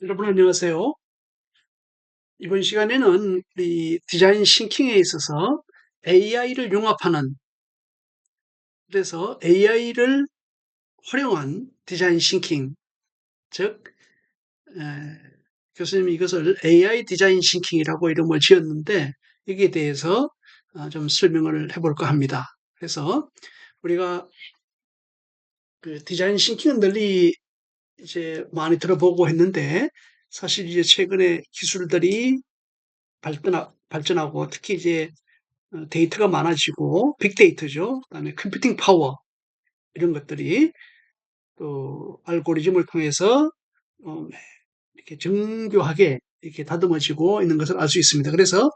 여러분 안녕하세요. 이번 시간에는 이 디자인 싱킹에 있어서 AI를 융합하는, 그래서 AI를 활용한 디자인 싱킹, 즉 교수님이 이것을 AI 디자인 싱킹이라고 이름을 지었는데, 여기에 대해서 좀 설명을 해볼까 합니다. 그래서 우리가 그 디자인 싱킹은 널리 이제 많이 들어보고 했는데, 사실 이제 최근에 기술들이 발전하고, 특히 이제 데이터가 많아지고 빅데이터죠. 그다음에 컴퓨팅 파워, 이런 것들이 또 알고리즘을 통해서 이렇게 정교하게 이렇게 다듬어지고 있는 것을 알 수 있습니다. 그래서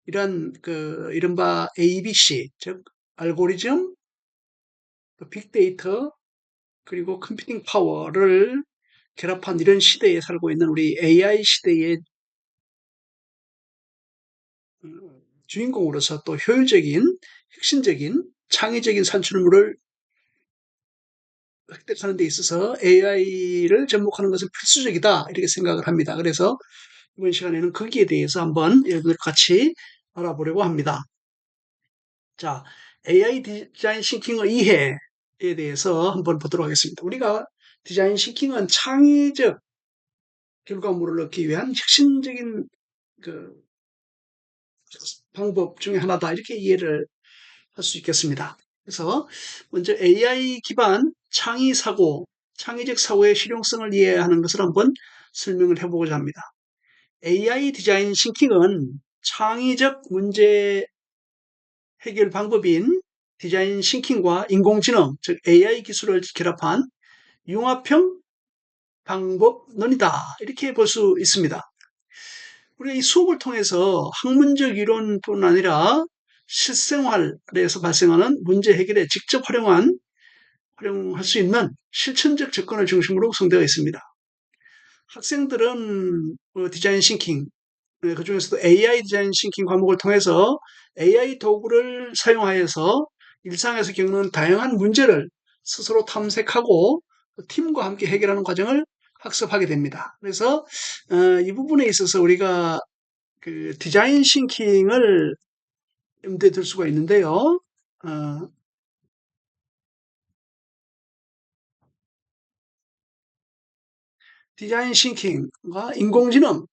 이런 그 이른바 ABC, 즉 알고리즘, 또 빅데이터, 그리고 컴퓨팅 파워를 결합한 이런 시대에 살고 있는 우리 AI 시대의 주인공으로서 또 효율적인, 혁신적인, 창의적인 산출물을 획득하는 데 있어서 AI를 접목하는 것은 필수적이다, 이렇게 생각을 합니다. 그래서 이번 시간에는 거기에 대해서 한번 여러분들 같이 알아보려고 합니다. 자, AI 디자인 싱킹의 이해에 대해서 한번 보도록 하겠습니다. 우리가 디자인 싱킹은 창의적 결과물을 얻기 위한 혁신적인 그 방법 중에 하나다, 이렇게 이해를 할 수 있겠습니다. 그래서 먼저 AI 기반 창의 사고, 창의적 사고의 실용성을 이해하는 것을 한번 설명을 해보고자 합니다. AI 디자인 싱킹은 창의적 문제 해결 방법인 디자인 싱킹과 인공지능, 즉 AI 기술을 결합한 융합형 방법론이다, 이렇게 볼 수 있습니다. 우리가 이 수업을 통해서 학문적 이론뿐 아니라 실생활에서 발생하는 문제 해결에 직접 활용할 수 있는 실천적 접근을 중심으로 구성되어 있습니다. 학생들은 디자인 싱킹, 그중에서도 AI 디자인 싱킹 과목을 통해서 AI 도구를 사용하여서 일상에서 겪는 다양한 문제를 스스로 탐색하고 팀과 함께 해결하는 과정을 학습하게 됩니다. 그래서 이 부분에 있어서 우리가 그 디자인 싱킹을 염두에 둘 수가 있는데요. 어, 디자인 싱킹과 인공지능은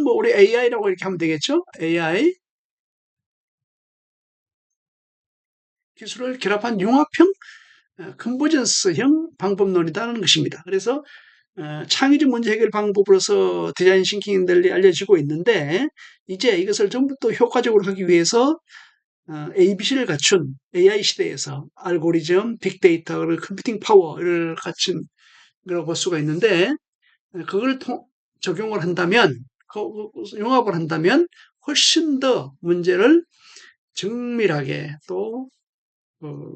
뭐 우리 AI라고 이렇게 하면 되겠죠? AI 기술을 결합한 융합형 컨버전스형 방법론이라는 것입니다. 그래서 창의적 문제 해결 방법으로서 디자인 싱킹들이 알려지고 있는데, 이제 이것을 전부 또 효과적으로 하기 위해서 ABC를 갖춘 AI 시대에서 알고리즘, 빅데이터, 그리고 컴퓨팅 파워를 갖춘 거라고 볼 수가 있는데, 그걸 적용을 한다면, 융합을 한다면 훨씬 더 문제를 정밀하게 또 어,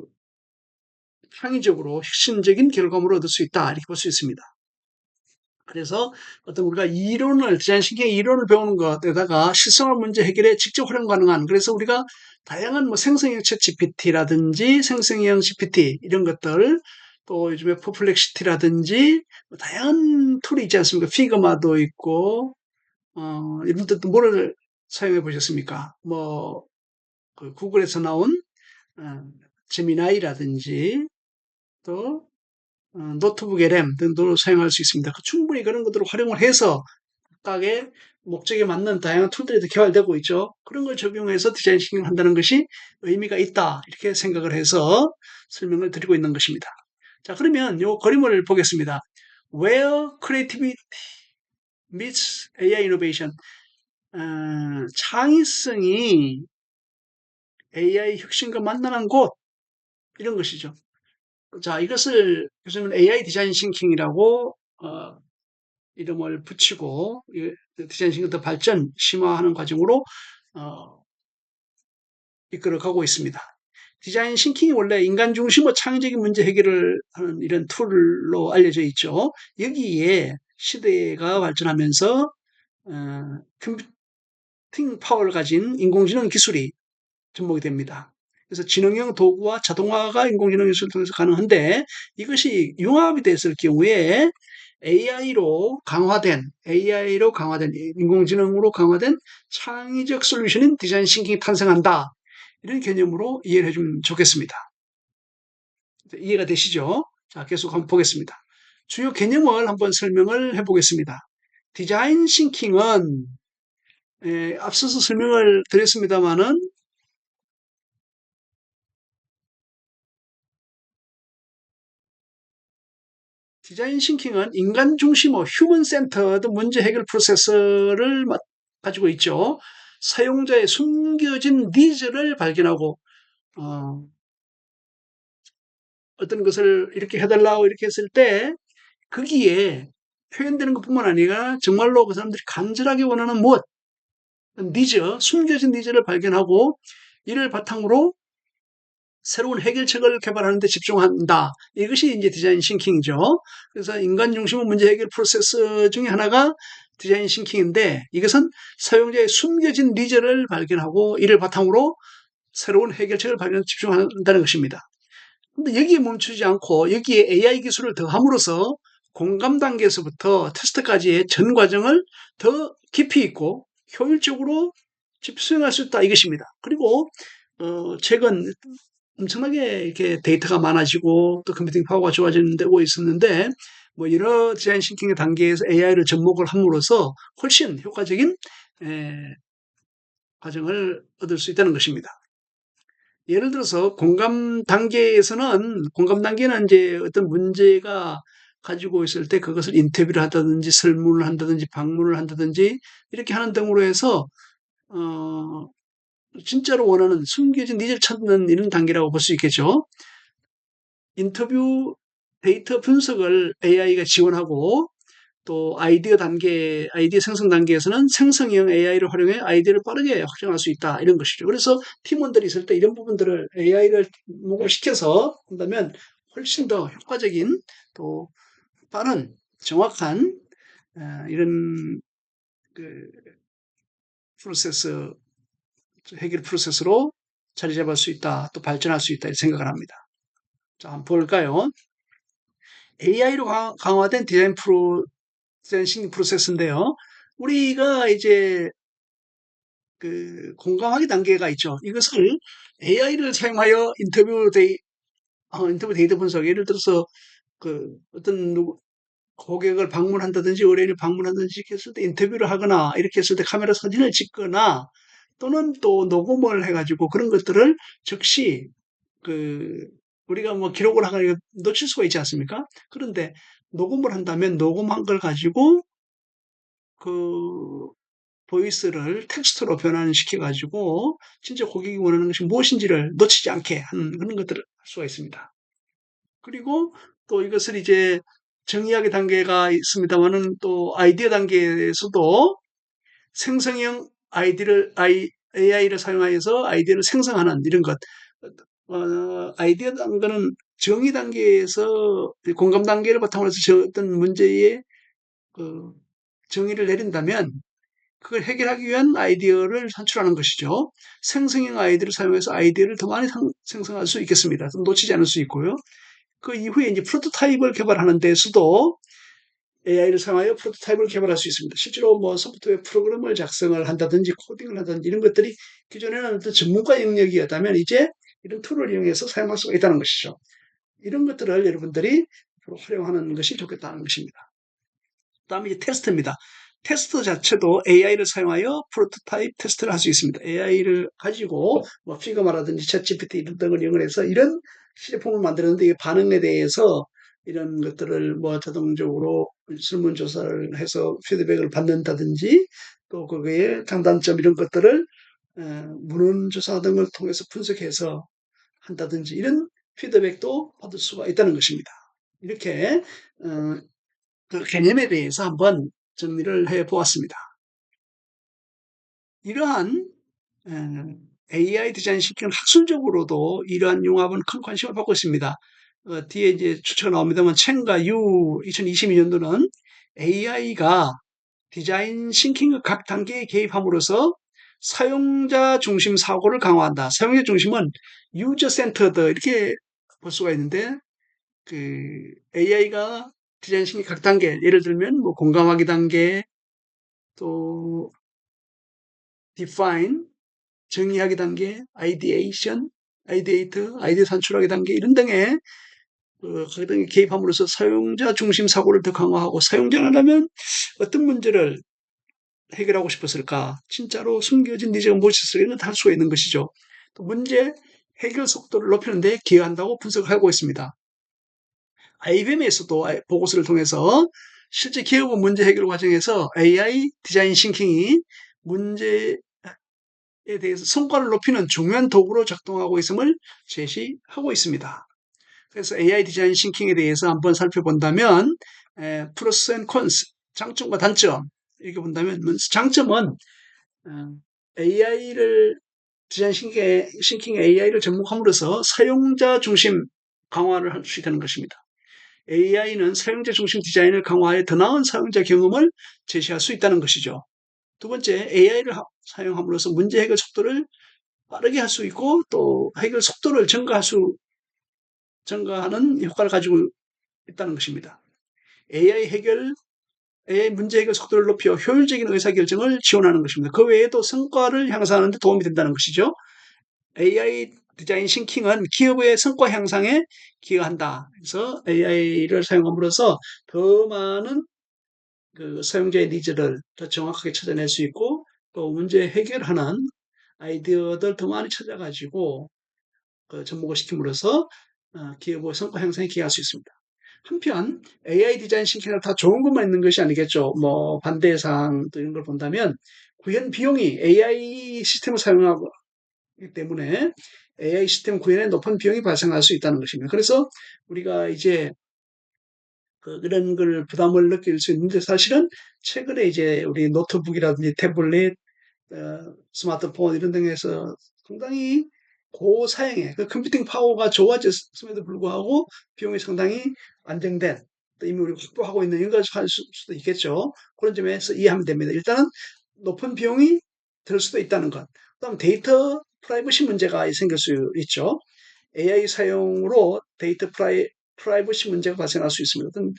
창의적으로 혁신적인 결과물을 얻을 수 있다, 이렇게 볼 수 있습니다. 그래서 어떤 우리가 디자인 싱킹의 이론을 배우는 것에다가 실생활 문제 해결에 직접 활용 가능한, 그래서 우리가 다양한 뭐 생성형 챗 GPT라든지 생성형 GPT 이런 것들, 또 요즘에 퍼플렉시티라든지 뭐 다양한 툴이 있지 않습니까? 피그마도 있고, 이런 것도 뭐를 사용해 보셨습니까? 뭐, 그 구글에서 나온 어, 제미나이라든지 또 노트북 LM 등도 사용할 수 있습니다. 충분히 그런 것들을 활용을 해서 각각의 목적에 맞는 다양한 툴들이 개발되고 있죠. 그런 걸 적용해서 디자인 싱킹을 한다는 것이 의미가 있다, 이렇게 생각을 해서 설명을 드리고 있는 것입니다. 자, 그러면 이 그림을 보겠습니다. Where creativity meets AI innovation. 창의성이 AI 혁신과 만나는 곳, 이런 것이죠. 자, 이것을 요즘은 AI 디자인 싱킹이라고 이름을 붙이고 디자인 싱킹 더 발전, 심화하는 과정으로 어, 이끌어가고 있습니다. 디자인 싱킹이 원래 인간 중심의 창의적인 문제 해결을 하는 이런 툴로 알려져 있죠. 여기에 시대가 발전하면서 컴퓨팅 파워를 가진 인공지능 기술이 접목이 됩니다. 그래서 지능형 도구와 자동화가 인공지능 기술을 통해서 가능한데, 이것이 융합이 됐을 경우에 AI로 강화된, 인공지능으로 강화된 창의적 솔루션인 디자인 싱킹이 탄생한다. 이런 개념으로 이해를 해주면 좋겠습니다. 이해가 되시죠? 자, 계속 한번 보겠습니다. 주요 개념을 한번 설명을 해보겠습니다. 디자인 싱킹은 앞서서 설명을 드렸습니다만은 디자인 싱킹은 인간 중심의 휴먼 센터드 문제 해결 프로세스를 가지고 있죠. 사용자의 숨겨진 니즈를 발견하고 어, 떤 것을 이렇게 해달라고 이렇게 했을 때 거기에 표현되는 것뿐만 아니라 정말로 그 사람들이 간절하게 원하는 무엇, 니즈, 숨겨진 니즈를 발견하고 이를 바탕으로 새로운 해결책을 개발하는 데 집중한다. 이것이 이제 디자인 싱킹이죠. 그래서 인간 중심의 문제 해결 프로세스 중에 하나가 디자인 싱킹인데 이것은 사용자의 숨겨진 니즈를 발견하고 이를 바탕으로 새로운 해결책을 발견에 집중한다는 것입니다. 근데 여기에 멈추지 않고 여기에 AI 기술을 더함으로써 공감 단계에서부터 테스트까지의 전 과정을 더 깊이 있고 효율적으로 수행할 수 있다 이것입니다. 그리고 최근 엄청나게 이렇게 데이터가 많아지고 또 컴퓨팅 파워가 좋아지는 데고 있었는데 뭐 여러 디자인 싱킹의 단계에서 AI를 접목을 함으로써 훨씬 효과적인 과정을 얻을 수 있다는 것입니다. 예를 들어서 공감 단계는 이제 어떤 문제가 가지고 있을 때 그것을 인터뷰를 한다든지 설문을 한다든지 방문을 한다든지 이렇게 하는 등으로 해서 어, 진짜로 원하는 숨겨진 니즈를 찾는 이런 단계라고 볼 수 있겠죠. 인터뷰 데이터 분석을 AI가 지원하고 또 아이디어 생성 단계에서는 생성형 AI를 활용해 아이디어를 빠르게 확정할 수 있다. 이런 것이죠. 그래서 팀원들이 있을 때 이런 부분들을 AI를 시켜서 한다면 훨씬 더 효과적인 또 빠른 정확한 이런 그 프로세스 해결 프로세스로 자리 잡을 수 있다. 또 발전할 수 있다. 이렇게 생각을 합니다. 자, 한번 볼까요? AI로 강화된 디자인 싱 프로세스인데요. 우리가 이제 그 공감하기 단계가 있죠. 이것을 AI를 사용하여 인터뷰 데이터 분석, 예를 들어서 그 어떤 고객을 방문한다든지 의뢰인을 방문한다든지 이렇게 했을 때 인터뷰를 하거나 이렇게 했을 때 카메라 사진을 찍거나 또는 또 녹음을 해가지고 그런 것들을 즉시 그 우리가 뭐 기록을 하거나 놓칠 수가 있지 않습니까? 그런데 녹음을 한다면 녹음한 걸 가지고 그 보이스를 텍스트로 변환시켜 가지고 진짜 고객이 원하는 것이 무엇인지를 놓치지 않게 하는 그런 것들을 할 수가 있습니다. 그리고 또 이것을 이제 정의하기 단계가 있습니다만은 또 아이디어 단계에서도 생성형 AI를 사용하여서 아이디어를 생성하는 이런 것. 아이디어 단계는 정의 단계에서 공감 단계를 바탕으로 해서 어떤 문제의 그 정의를 내린다면 그걸 해결하기 위한 아이디어를 산출하는 것이죠. 생성형 아이디어를 사용해서 아이디어를 더 많이 생성할 수 있겠습니다. 놓치지 않을 수 있고요. 그 이후에 이제 프로토타입을 개발하는 데서도 AI를 사용하여 프로토타입을 개발할 수 있습니다. 실제로 뭐 소프트웨어 프로그램을 작성을 한다든지 코딩을 한다든지 이런 것들이 기존에는 어떤 전문가 영역이었다면 이제 이런 툴을 이용해서 사용할 수가 있다는 것이죠. 이런 것들을 여러분들이 활용하는 것이 좋겠다는 것입니다. 다음에 이제 테스트입니다. 테스트 자체도 AI를 사용하여 프로토타입 테스트를 할 수 있습니다. AI를 가지고 뭐 피그마라든지 챗GPT 이런 등을 이용해서 이런 시제품을 만드는데 이 반응에 대해서 이런 것들을 뭐 자동적으로 설문조사를 해서 피드백을 받는다든지 또 거기에 장단점 이런 것들을 문헌조사 등을 통해서 분석해서 한다든지 이런 피드백도 받을 수가 있다는 것입니다. 이렇게 그 개념에 대해서 한번 정리를 해 보았습니다. 이러한 AI 디자인 싱킹은 학술적으로도 이러한 융합은 큰 관심을 받고 있습니다. 뒤에 이제 추천가 나옵니다만 챙과 유 2022년도는 AI가 디자인 싱킹의 각 단계에 개입함으로써 사용자 중심 사고를 강화한다. 사용자 중심은 유저 센터드 이렇게 볼 수가 있는데 그 AI가 디자인 싱킹 각 단계, 예를 들면 뭐 공감하기 단계, 또 define, 정의하기 단계, ideation, ideate, 아이디어 산출하기 단계 이런 등의 각 등에 개입함으로써 사용자 중심 사고를 더 강화하고 사용자라면 어떤 문제를 해결하고 싶었을까? 진짜로 숨겨진 니즈가 무엇이었을까? 이런 걸 할 수가 있는 것이죠. 또 문제 해결 속도를 높이는 데 기여한다고 분석하고 있습니다. IBM에서도 보고서를 통해서 실제 기업의 문제 해결 과정에서 AI 디자인 싱킹이 문제에 대해서 성과를 높이는 중요한 도구로 작동하고 있음을 제시하고 있습니다. 그래서 AI 디자인 싱킹에 대해서 한번 살펴본다면 프로스 앤 콘스, 장점과 단점 이렇게 본다면 장점은 AI를 디자인 싱킹 AI를 접목함으로써 사용자 중심 강화를 할 수 있다는 것입니다. AI는 사용자 중심 디자인을 강화해 더 나은 사용자 경험을 제시할 수 있다는 것이죠. 두 번째, AI를 사용함으로써 문제 해결 속도를 빠르게 할 수 있고 또 해결 속도를 증가하는 효과를 가지고 있다는 것입니다. AI 문제 해결 속도를 높여 효율적인 의사결정을 지원하는 것입니다. 그 외에도 성과를 향상하는 데 도움이 된다는 것이죠. AI 디자인 싱킹은 기업의 성과 향상에 기여한다. 그래서 AI를 사용함으로써 더 많은 그 사용자의 니즈를 더 정확하게 찾아낼 수 있고 또 문제 해결하는 아이디어들 더 많이 찾아가지고 접목을 시킴으로써 기업의 성과 향상에 기여할 수 있습니다. 한편 AI 디자인 싱킹을 다 좋은 것만 있는 것이 아니겠죠. 뭐 반대사항 또 이런 걸 본다면 구현 비용이 AI 시스템을 사용하기 때문에 AI 시스템 구현에 높은 비용이 발생할 수 있다는 것입니다. 그래서 우리가 이제 그런 걸 부담을 느낄 수 있는데 사실은 최근에 이제 우리 노트북이라든지 태블릿, 스마트폰 이런 등에서 상당히 고사양의 그 컴퓨팅 파워가 좋아졌음에도 불구하고 비용이 상당히 안정된 이미 우리가 확보하고 있는 이런 것을 할 수도 있겠죠. 그런 점에서 이해하면 됩니다. 일단은 높은 비용이 들 수도 있다는 것. 그다음 데이터 프라이버시 문제가 생길 수 있죠. AI 사용으로 데이터 프라이버시 문제가 발생할 수 있습니다. 어떤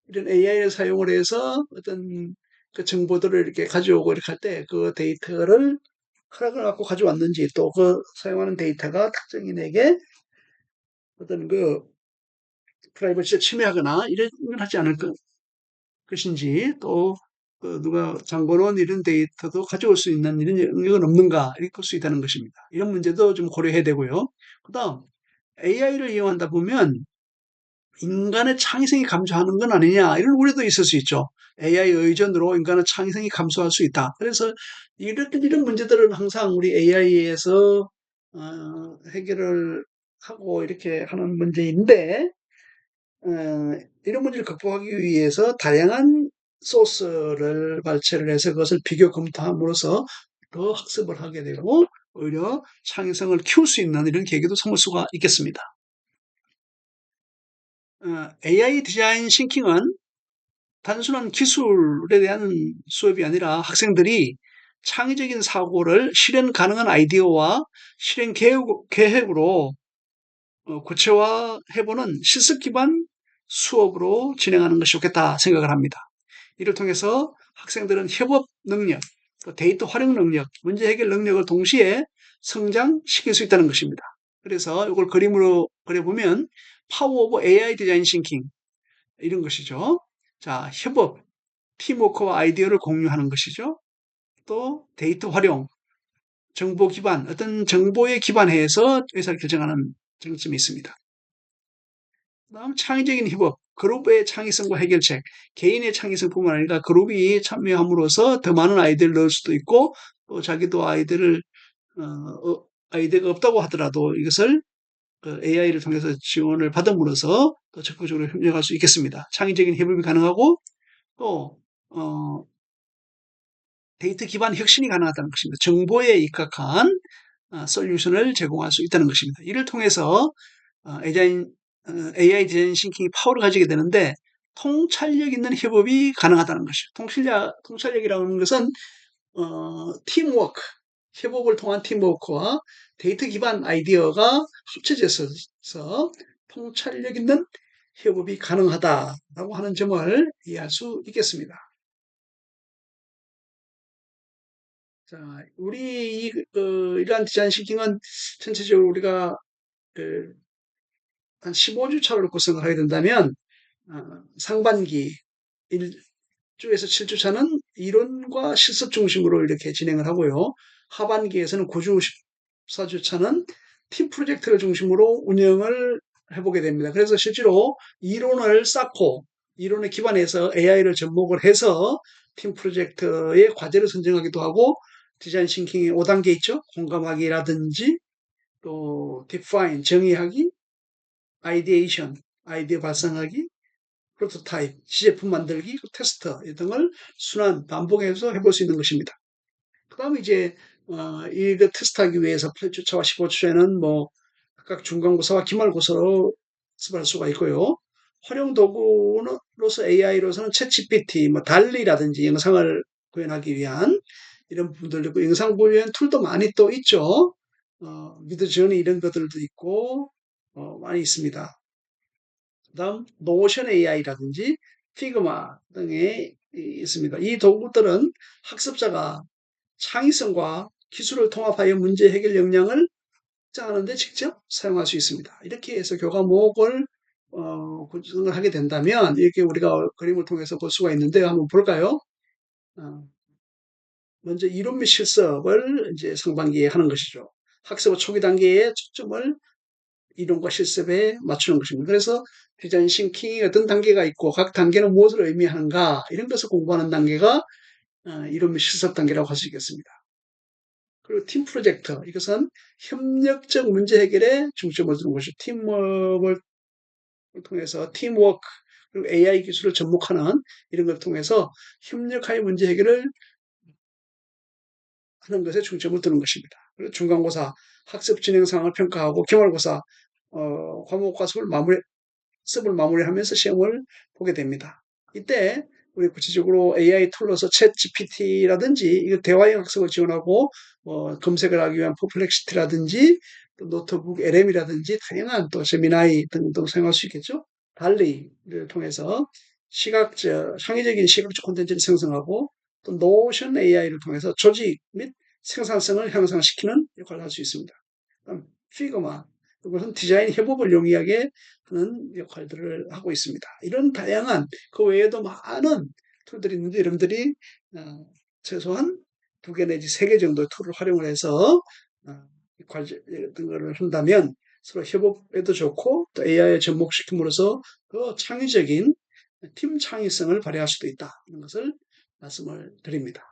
이런 AI를 사용을 해서 어떤 그 정보들을 이렇게 가져오고 이렇게 할 때 그 데이터를 허락을 갖고 가져왔는지 또 그 사용하는 데이터가 특정인에게 어떤 그 프라이버시를 침해하거나 이런 걸 하지 않을 것인지 또 누가 잠궈놓은 이런 데이터도 가져올 수 있는 이런 영역은 없는가 이럴 수 있다는 것입니다. 이런 문제도 좀 고려해야 되고요. 그 다음 AI를 이용한다 보면 인간의 창의성이 감소하는 건 아니냐 이런 우려도 있을 수 있죠. AI 의존으로 인간의 창의성이 감소할 수 있다. 그래서 이런 문제들은 항상 우리 AI에서 해결을 하고 이렇게 하는 문제인데 이런 문제를 극복하기 위해서 다양한 소스를 발췌를 해서 그것을 비교 검토함으로써 더 학습을 하게 되고 오히려 창의성을 키울 수 있는 이런 계기도 삼을 수가 있겠습니다. AI 디자인 싱킹은 단순한 기술에 대한 수업이 아니라 학생들이 창의적인 사고를 실현 가능한 아이디어와 실행 계획으로 구체화해보는 실습 기반 수업으로 진행하는 것이 좋겠다 생각을 합니다. 이를 통해서 학생들은 협업 능력, 데이터 활용 능력, 문제 해결 능력을 동시에 성장시킬 수 있다는 것입니다. 그래서 이걸 그림으로 그려보면 파워 오브 AI 디자인 싱킹 이런 것이죠. 자, 협업, 팀워크와 아이디어를 공유하는 것이죠. 또 데이터 활용, 정보 기반, 어떤 정보에 기반해서 의사를 결정하는 장점이 있습니다. 그다음 창의적인 협업, 그룹의 창의성과 해결책, 개인의 창의성뿐만 아니라 그룹이 참여함으로써 더 많은 아이디어를 넣을 수도 있고 또 자기도 아이디어가 없다고 하더라도 이것을 AI를 통해서 지원을 받음으로써 더 적극적으로 협력할 수 있겠습니다. 창의적인 협업이 가능하고 또 데이터 기반 혁신이 가능하다는 것입니다. 정보에 입각한 솔루션을 제공할 수 있다는 것입니다. 이를 통해서 AI 디자인 싱킹이 파워를 가지게 되는데 통찰력 있는 협업이 가능하다는 것이죠. 통찰력이라는 것은 팀워크, 협업을 통한 팀워크와 데이터 기반 아이디어가 합쳐져서 통찰력 있는 협업이 가능하다라고 하는 점을 이해할 수 있겠습니다. 자, 우리 이러한 디자인 싱킹은 전체적으로 우리가 그, 한 15주 차로 놓고 생각하게 된다면 상반기 1주에서 7주 차는 이론과 실습 중심으로 이렇게 진행을 하고요. 하반기에서는 9주 14주 차는 팀 프로젝트를 중심으로 운영을 해보게 됩니다. 그래서 실제로 이론을 쌓고 이론에 기반해서 AI를 접목을 해서 팀 프로젝트의 과제를 선정하기도 하고 디자인 싱킹의 5단계 있죠. 공감하기라든지 또 define 정의하기, ideation 아이디어 발상하기, 프로토타입, 시제품 만들기, 테스터 등을 순환 반복해서 해볼 수 있는 것입니다. 그 다음에 이제 이거 테스트하기 위해서 8주차와 15주차에는 뭐 각각 중간고사와 기말고사로 수업할 수가 있고요. 활용 도구로서 AI로서는 챗GPT, 뭐 달리라든지 영상을 구현하기 위한 이런 부분들도 있고 영상 구현 툴도 많이 또 있죠. 미드저니 이런 것들도 있고 많이 있습니다. 그다음 노션 AI라든지 피그마 등이 있습니다. 이 도구들은 학습자가 창의성과 기술을 통합하여 문제 해결 역량을 확장하는 데 직접 사용할 수 있습니다. 이렇게 해서 교과목을 구성을 하게 된다면 이렇게 우리가 그림을 통해서 볼 수가 있는데요. 한번 볼까요? 어, 먼저 이론 및 실습을 이제 상반기에 하는 것이죠. 학습의 초기 단계에 초점을 이론과 실습에 맞추는 것입니다. 그래서 디자인 싱킹이 어떤 단계가 있고 각 단계는 무엇을 의미하는가 이런 것을 공부하는 단계가 이론 및 실습 단계라고 할 수 있겠습니다. 그리고 팀 프로젝트 이것은 협력적 문제 해결에 중점을 두는 것이죠. 팀워크를 통해서 팀워크 그리고 AI 기술을 접목하는 이런 걸 통해서 협력하여 문제 해결을 하는 것에 중점을 두는 것입니다. 그리고 중간고사 학습 진행 상황을 평가하고 기말고사 과목과 수업을 마무리하면서 시험을 보게 됩니다. 이때 우리 구체적으로 AI 툴로서 챗 GPT라든지 이거 대화형 학습을 지원하고 검색을 하기 위한 퍼플렉시티라든지 또 노트북 LM이라든지 다양한 또 제미나이 등등 사용할 수 있겠죠. 달리를 통해서 창의적인 시각적 콘텐츠를 생성하고 또 노션 AI를 통해서 조직 및 생산성을 향상시키는 역할을 할 수 있습니다. 그다음 피그마 이것은 디자인 협업을 용이하게 하는 역할들을 하고 있습니다. 이런 다양한 그 외에도 많은 툴들이 있는데 여러분들이 최소한 2개 내지 3개 정도의 툴을 활용을 해서 과제 같은 거를 한다면 서로 협업에도 좋고 또 AI에 접목시킴으로써 더 창의적인 팀 창의성을 발휘할 수도 있다. 이런 것을 말씀을 드립니다.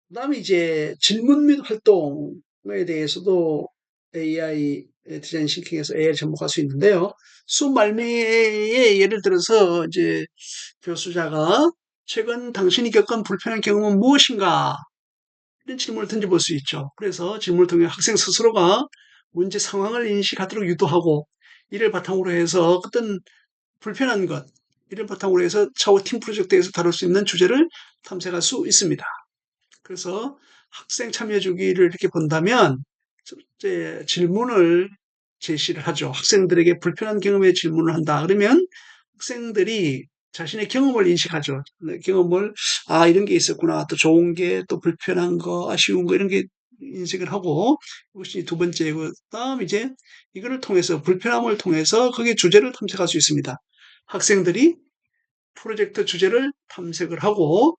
그다음에 이제 질문 및 활동에 대해서도 AI 디자인 싱킹에서 AI를 접목할 수 있는데요. 수업 말미에 예를 들어서 이제 교수자가 최근 당신이 겪은 불편한 경험은 무엇인가? 이런 질문을 던져볼 수 있죠. 그래서 질문을 통해 학생 스스로가 문제 상황을 인식하도록 유도하고 이를 바탕으로 해서 어떤 불편한 것, 이를 바탕으로 해서 차후 팀 프로젝트에서 다룰 수 있는 주제를 탐색할 수 있습니다. 그래서 학생 참여 주기를 이렇게 본다면 첫째 질문을 제시를 하죠. 학생들에게 불편한 경험에 질문을 한다. 그러면 학생들이 자신의 경험을 인식하죠. 경험을 이런 게 있었구나. 또 좋은 게 또 불편한 거, 아쉬운 거 이런 게 인식을 하고 이것이 두 번째고 그다음 이제 이거를 통해서 불편함을 통해서 거기에 주제를 탐색할 수 있습니다. 학생들이 프로젝트 주제를 탐색을 하고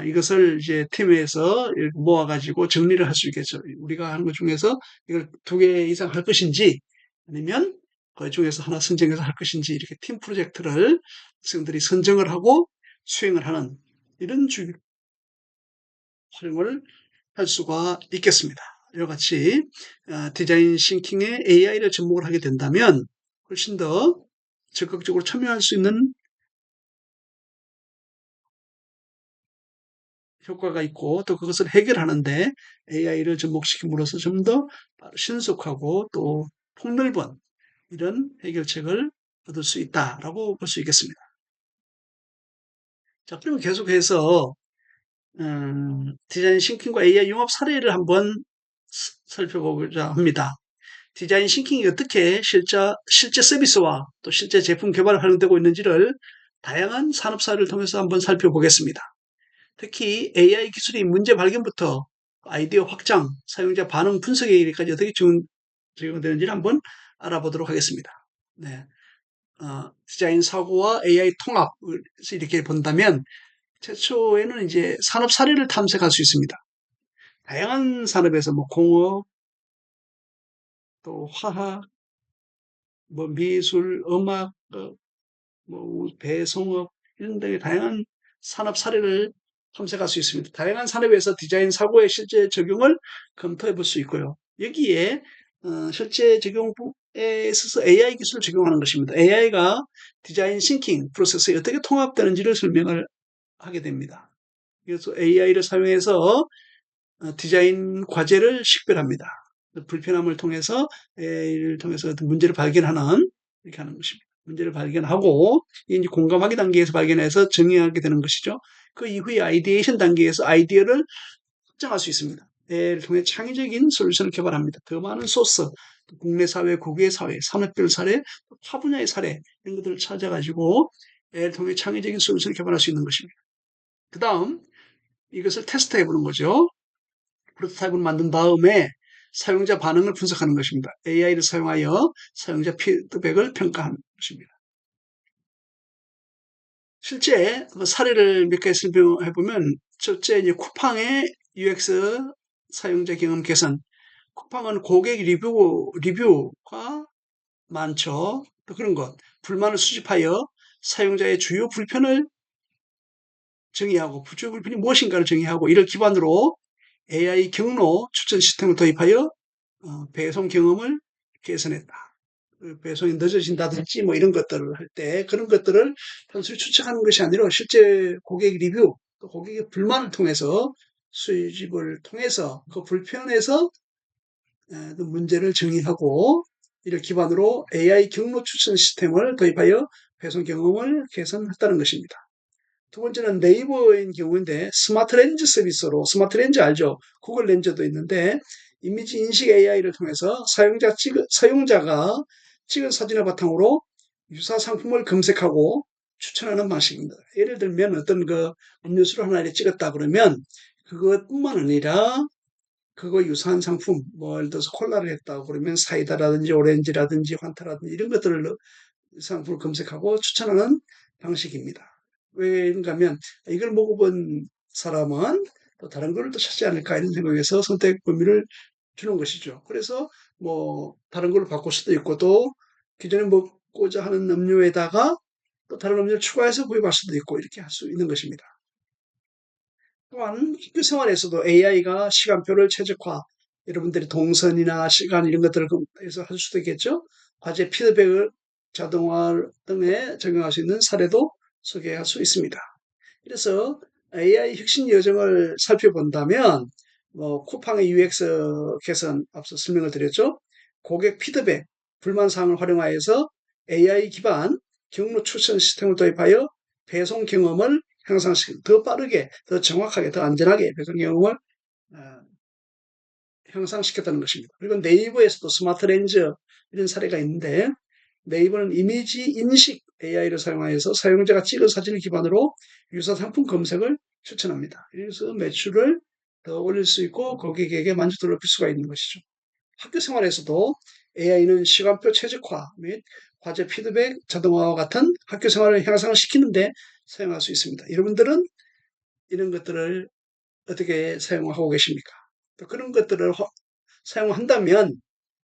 이것을 이제 팀에서 모아가지고 정리를 할 수 있겠죠. 우리가 하는 것 중에서 이걸 2개 이상 할 것인지 아니면 그 중에서 하나 선정해서 할 것인지 이렇게 팀 프로젝트를 학생들이 선정을 하고 수행을 하는 이런 활용을 할 수가 있겠습니다. 이와 같이 디자인 싱킹에 AI를 접목을 하게 된다면 훨씬 더 적극적으로 참여할 수 있는 효과가 있고 또 그것을 해결하는데 AI를 접목시킴으로써 좀 더 신속하고 또 폭넓은 이런 해결책을 얻을 수 있다라고 볼 수 있겠습니다. 자, 그러면 계속해서 디자인 싱킹과 AI 융합 사례를 한번 살펴보고자 합니다. 디자인 싱킹이 어떻게 실제 서비스와 또 실제 제품 개발에 활용되고 있는지를 다양한 산업 사례를 통해서 한번 살펴보겠습니다. 특히 AI 기술이 문제 발견부터 아이디어 확장, 사용자 반응 분석에 이르기까지 어떻게 적용되는지를 한번 알아보도록 하겠습니다. 네. 디자인 사고와 AI 통합을 이렇게 본다면 최초에는 이제 산업 사례를 탐색할 수 있습니다. 다양한 산업에서 뭐 공업, 또 화학, 뭐 미술, 음악, 뭐 배송업 이런 등의 다양한 산업 사례를 탐색할 수 있습니다. 다양한 산업에서 디자인 사고의 실제 적용을 검토해 볼 수 있고요. 여기에 실제 적용에 있어서 AI 기술을 적용하는 것입니다. AI가 디자인 싱킹 프로세스에 어떻게 통합되는지를 설명을 하게 됩니다. 그래서 AI를 사용해서 디자인 과제를 식별합니다. 불편함을 통해서 AI를 통해서 어떤 문제를 발견하는 이렇게 하는 것입니다. 문제를 발견하고 이제 공감하기 단계에서 발견해서 정의하게 되는 것이죠. 그 이후에 아이디에이션 단계에서 아이디어를 확장할 수 있습니다. AI를 통해 창의적인 솔루션을 개발합니다. 더 많은 소스, 국내 사회, 국외 사회, 산업별 사례, 타 분야의 사례 이런 것들을 찾아가지고 AI를 통해 창의적인 솔루션을 개발할 수 있는 것입니다. 그 다음 이것을 테스트해 보는 거죠. 프로토타입을 만든 다음에 사용자 반응을 분석하는 것입니다. AI를 사용하여 사용자 피드백을 평가하는 것입니다. 실제 사례를 몇 가지 설명해 보면 첫째 이제 쿠팡의 UX 사용자 경험 개선. 쿠팡은 고객 리뷰가 많죠. 또 그런 것. 불만을 수집하여 사용자의 주요 불편을 정의하고 주요 불편이 무엇인가를 정의하고 이를 기반으로 AI 경로 추천 시스템을 도입하여 배송 경험을 개선했다. 배송이 늦어진다든지 뭐 이런 것들을 할 때 그런 것들을 단순히 추측하는 것이 아니라 실제 고객 리뷰 또 고객의 불만을 통해서 수집을 통해서 그 불편에서 문제를 정의하고 이를 기반으로 AI 경로 추천 시스템을 도입하여 배송 경험을 개선했다는 것입니다. 두 번째는 네이버인 경우인데 스마트 렌즈 서비스로 스마트 렌즈 알죠? 구글 렌즈도 있는데 이미지 인식 AI를 통해서 사용자가 찍은 사진을 바탕으로 유사 상품을 검색하고 추천하는 방식입니다. 예를 들면 어떤 그 음료수를 하나 찍었다 그러면 그것뿐만 아니라 그거 유사한 상품, 뭐 예를 들어서 콜라를 했다고 그러면 사이다라든지 오렌지라든지 환타라든지 이런 것들을 상품을 검색하고 추천하는 방식입니다. 왜인가 하면 이걸 먹어본 사람은 또 다른 걸 또 찾지 않을까 이런 생각에서 선택 범위를 주는 것이죠. 그래서 뭐 다른 걸로 바꿀 수도 있고 또 기존에 먹고자 하는 음료에다가 또 다른 음료를 추가해서 구입할 수도 있고 이렇게 할 수 있는 것입니다. 또한 학교 생활에서도 AI가 시간표를 최적화, 여러분들이 동선이나 시간 이런 것들을 해서 할 수도 있겠죠. 과제 피드백을 자동화 등에 적용할 수 있는 사례도 소개할 수 있습니다. 그래서 AI 혁신 여정을 살펴본다면 뭐 쿠팡의 UX 개선 앞서 설명을 드렸죠. 고객 피드백, 불만 사항을 활용하여서 AI 기반 경로 추천 시스템을 도입하여 배송 경험을 향상시키고 더 빠르게, 더 정확하게, 더 안전하게 배송 경험을 어, 향상시켰다는 것입니다. 그리고 네이버에서도 스마트 렌즈 이런 사례가 있는데 네이버는 이미지 인식 AI를 사용하여서 사용자가 찍은 사진을 기반으로 유사 상품 검색을 추천합니다. 그래서 매출을 더 올릴 수 있고 고객에게 만족도를 높일 수가 있는 것이죠. 학교 생활에서도 AI는 시간표 최적화 및 과제 피드백 자동화와 같은 학교 생활을 향상시키는데 사용할 수 있습니다. 여러분들은 이런 것들을 어떻게 사용하고 계십니까? 또 그런 것들을 사용한다면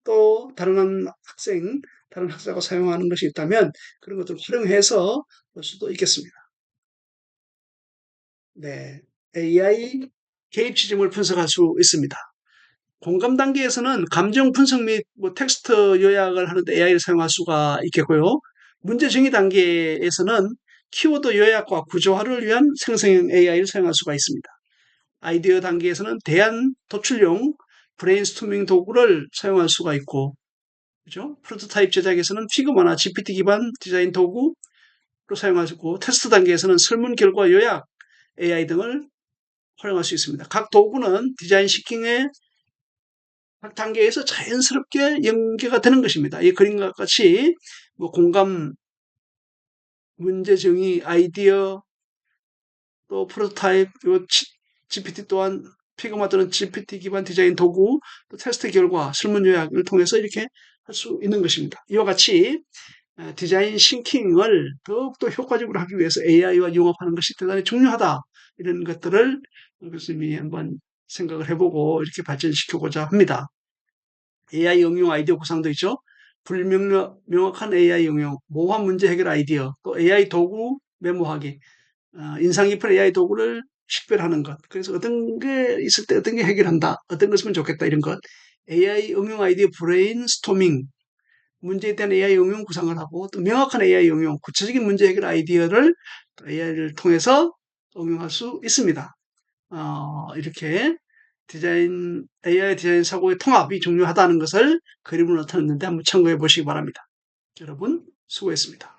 또 다른 학생과 사용하는 것이 있다면 그런 것들을 활용해서 볼 수도 있겠습니다. 네, AI 개입 지점을 분석할 수 있습니다. 공감 단계에서는 감정 분석 및 뭐 텍스트 요약을 하는데 AI를 사용할 수가 있겠고요. 문제 정의 단계에서는 키워드 요약과 구조화를 위한 생성형 AI를 사용할 수가 있습니다. 아이디어 단계에서는 대안 도출용 브레인스토밍 도구를 사용할 수가 있고, 그죠? 프로토타입 제작에서는 피그마나 GPT 기반 디자인 도구로 사용하고, 테스트 단계에서는 설문 결과 요약 AI 등을 활용할 수 있습니다. 각 도구는 디자인 시킹에 각 단계에서 자연스럽게 연계가 되는 것입니다. 이 그림과 같이 뭐 공감, 문제 정의, 아이디어, 또 프로토타입, GPT 또한 피그마 또는 GPT 기반 디자인 도구, 또 테스트 결과, 설문 요약을 통해서 이렇게 할 수 있는 것입니다. 이와 같이 디자인 싱킹을 더욱더 효과적으로 하기 위해서 AI와 융합하는 것이 대단히 중요하다. 이런 것들을 교수님이 한번 생각을 해보고 이렇게 발전시키고자 합니다. AI 응용 아이디어 구상도 있죠. 명확한 AI 응용, 모호한 문제 해결 아이디어, 또 AI 도구 메모하기, 인상 깊은 AI 도구를 식별하는 것. 그래서 어떤 게 있을 때 어떤 게 해결한다, 어떤 것이면 좋겠다 이런 것. AI 응용 아이디어 브레인스토밍, 문제에 대한 AI 응용 구상을 하고 또 명확한 AI 응용, 구체적인 문제 해결 아이디어를 AI를 통해서 응용할 수 있습니다. 이렇게 AI 디자인 사고의 통합이 중요하다는 것을 그림으로 나타냈는데 한번 참고해 보시기 바랍니다. 여러분, 수고했습니다.